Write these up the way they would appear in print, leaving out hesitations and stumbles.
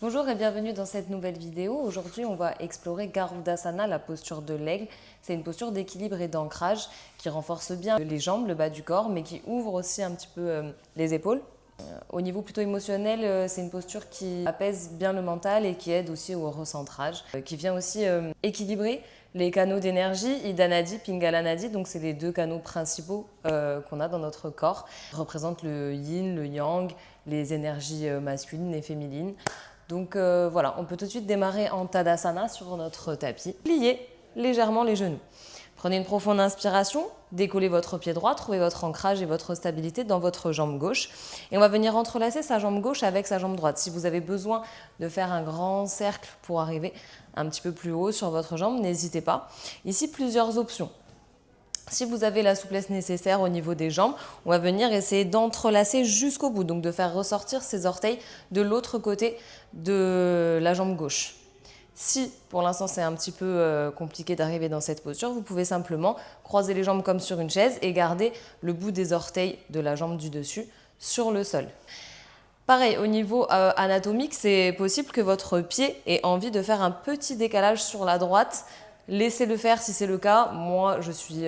Bonjour et bienvenue dans cette nouvelle vidéo. Aujourd'hui, on va explorer Garudasana, la posture de l'aigle. C'est une posture d'équilibre et d'ancrage qui renforce bien les jambes, le bas du corps, mais qui ouvre aussi un petit peu les épaules. Au niveau plutôt émotionnel, c'est une posture qui apaise bien le mental et qui aide aussi au recentrage, qui vient aussi équilibrer les canaux d'énergie, Ida Nadi, Pingala Nadi, donc c'est les deux canaux principaux qu'on a dans notre corps. Ils représentent le yin, le yang, les énergies masculines et féminines. Donc voilà, on peut tout de suite démarrer en Tadasana sur notre tapis. Pliez légèrement les genoux. Prenez une profonde inspiration, décollez votre pied droit, trouvez votre ancrage et votre stabilité dans votre jambe gauche. Et on va venir entrelacer sa jambe gauche avec sa jambe droite. Si vous avez besoin de faire un grand cercle pour arriver un petit peu plus haut sur votre jambe, n'hésitez pas. Ici, plusieurs options. Si vous avez la souplesse nécessaire au niveau des jambes, on va venir essayer d'entrelacer jusqu'au bout, donc de faire ressortir ses orteils de l'autre côté de la jambe gauche. Si pour l'instant c'est un petit peu compliqué d'arriver dans cette posture, vous pouvez simplement croiser les jambes comme sur une chaise et garder le bout des orteils de la jambe du dessus sur le sol. Pareil, au niveau anatomique, c'est possible que votre pied ait envie de faire un petit décalage sur la droite. Laissez-le faire si c'est le cas. Moi, je suis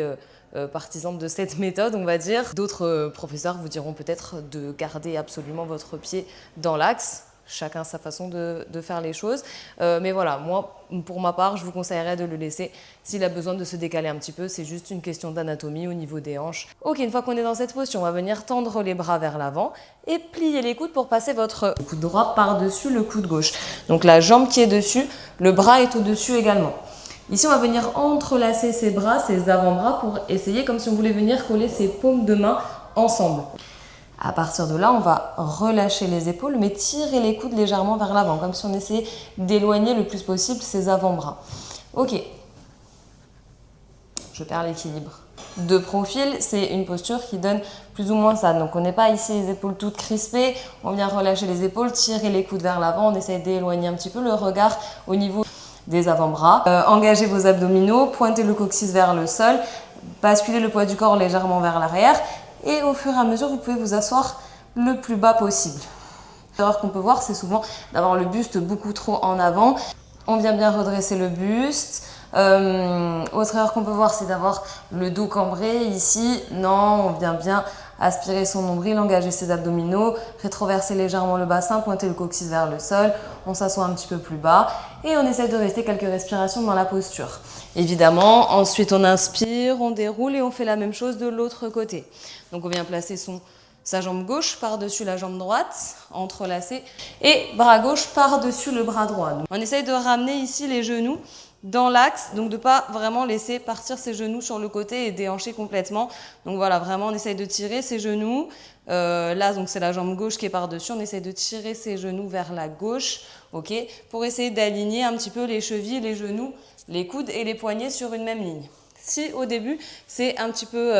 partisane de cette méthode, on va dire. D'autres professeurs vous diront peut-être de garder absolument votre pied dans l'axe. Chacun sa façon de faire les choses. Mais voilà, moi, pour ma part, je vous conseillerais de le laisser. S'il a besoin de se décaler un petit peu, c'est juste une question d'anatomie au niveau des hanches. Ok, une fois qu'on est dans cette posture, on va venir tendre les bras vers l'avant et plier les coudes pour passer votre coude droit par-dessus le coude gauche. Donc la jambe qui est dessus, le bras est au-dessus également. Ici, on va venir entrelacer ses bras, ses avant-bras pour essayer comme si on voulait venir coller ses paumes de main ensemble. À partir de là, on va relâcher les épaules, mais tirer les coudes légèrement vers l'avant, comme si on essayait d'éloigner le plus possible ses avant-bras. Ok. Je perds l'équilibre. De profil, c'est une posture qui donne plus ou moins ça. Donc on n'est pas ici les épaules toutes crispées, on vient relâcher les épaules, tirer les coudes vers l'avant, on essaie d'éloigner un petit peu le regard au niveau des avant-bras. Engagez vos abdominaux, pointez le coccyx vers le sol, basculez le poids du corps légèrement vers l'arrière. Et au fur et à mesure, vous pouvez vous asseoir le plus bas possible. L'erreur qu'on peut voir, c'est souvent d'avoir le buste beaucoup trop en avant. On vient bien redresser le buste. Autre erreur qu'on peut voir, c'est d'avoir le dos cambré ici. Non, on vient bien aspirer son nombril, engager ses abdominaux, rétroverser légèrement le bassin, pointer le coccyx vers le sol. On s'assoit un petit peu plus bas et on essaie de rester quelques respirations dans la posture. Évidemment, ensuite on inspire, on déroule et on fait la même chose de l'autre côté. Donc on vient placer sa jambe gauche par-dessus la jambe droite, entrelacée, et bras gauche par-dessus le bras droit. Donc, on essaye de ramener ici les genoux dans l'axe, donc de ne pas vraiment laisser partir ses genoux sur le côté et déhancher complètement. Donc voilà, vraiment on essaye de tirer ses genoux. Là, donc c'est la jambe gauche qui est par-dessus, on essaye de tirer ses genoux vers la gauche, ok, pour essayer d'aligner un petit peu les chevilles, les genoux, les coudes et les poignets sur une même ligne. Si au début, c'est un petit peu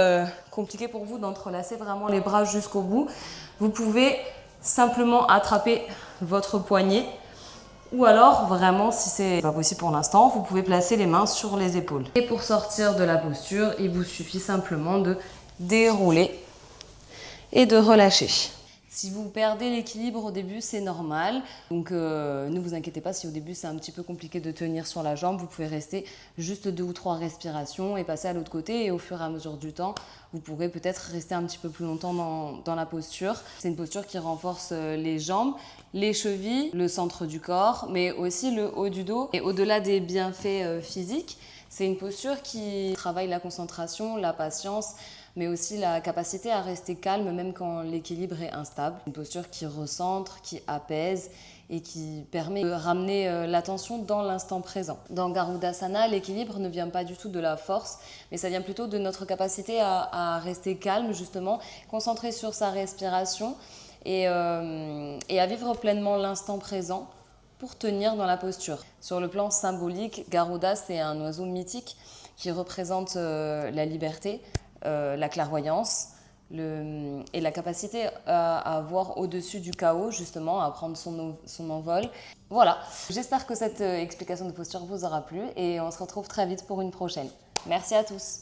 compliqué pour vous d'entrelacer vraiment les bras jusqu'au bout, vous pouvez simplement attraper votre poignet ou alors, vraiment, si c'est pas possible pour l'instant, vous pouvez placer les mains sur les épaules. Et pour sortir de la posture, il vous suffit simplement de dérouler et de relâcher. Si vous perdez l'équilibre au début, c'est normal. Donc ne vous inquiétez pas si au début c'est un petit peu compliqué de tenir sur la jambe. Vous pouvez rester juste 2 ou 3 respirations et passer à l'autre côté. Et au fur et à mesure du temps, vous pourrez peut-être rester un petit peu plus longtemps dans la posture. C'est une posture qui renforce les jambes, les chevilles, le centre du corps, mais aussi le haut du dos. Et au-delà des bienfaits physiques, c'est une posture qui travaille la concentration, la patience, mais aussi la capacité à rester calme même quand l'équilibre est instable. Une posture qui recentre, qui apaise et qui permet de ramener l'attention dans l'instant présent. Dans Garudasana, l'équilibre ne vient pas du tout de la force, mais ça vient plutôt de notre capacité à rester calme justement, concentré sur sa respiration et à vivre pleinement l'instant présent pour tenir dans la posture. Sur le plan symbolique, Garuda, c'est un oiseau mythique qui représente la liberté, la clairvoyance et la capacité à voir au-dessus du chaos, justement, à prendre son envol. Voilà, j'espère que cette explication de posture vous aura plu et on se retrouve très vite pour une prochaine. Merci à tous.